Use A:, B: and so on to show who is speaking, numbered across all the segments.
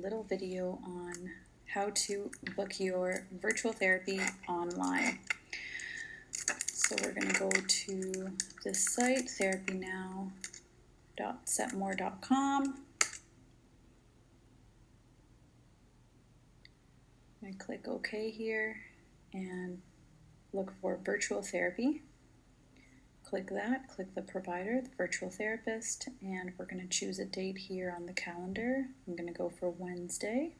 A: little video on how to book your virtual therapy online. So we're going to go to this site, therapynow.setmore.com. I click OK here and look for virtual therapy. Click that, click the provider, the virtual therapist, and we're going to choose a date here on the calendar. I'm going to go for Wednesday,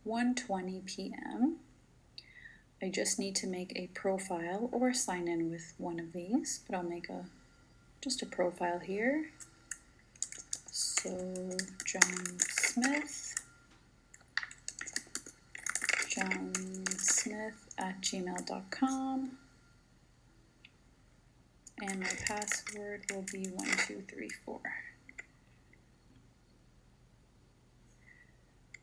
A: 1:20 p.m. I just need to make a profile or sign in with one of these, but I'll make just a profile here. So John Smith at gmail.com, and my password will be 1234.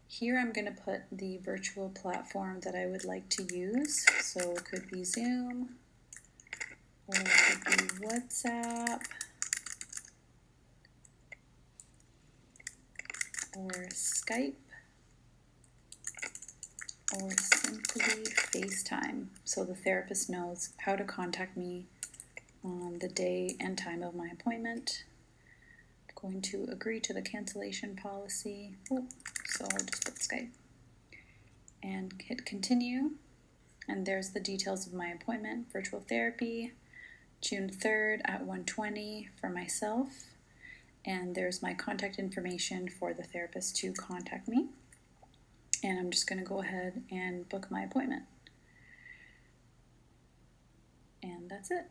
A: Here I'm going to put the virtual platform that I would like to use. So it could be Zoom, or it could be WhatsApp, or Skype, or simply FaceTime, so the therapist knows how to contact me on the day and time of my appointment. I'm going to agree to the cancellation policy. So I'll just put Skype and hit continue. And there's the details of my appointment, virtual therapy, June 3rd at 1:20 for myself. And there's my contact information for the therapist to contact me. And I'm just going to go ahead and book my appointment. And that's it.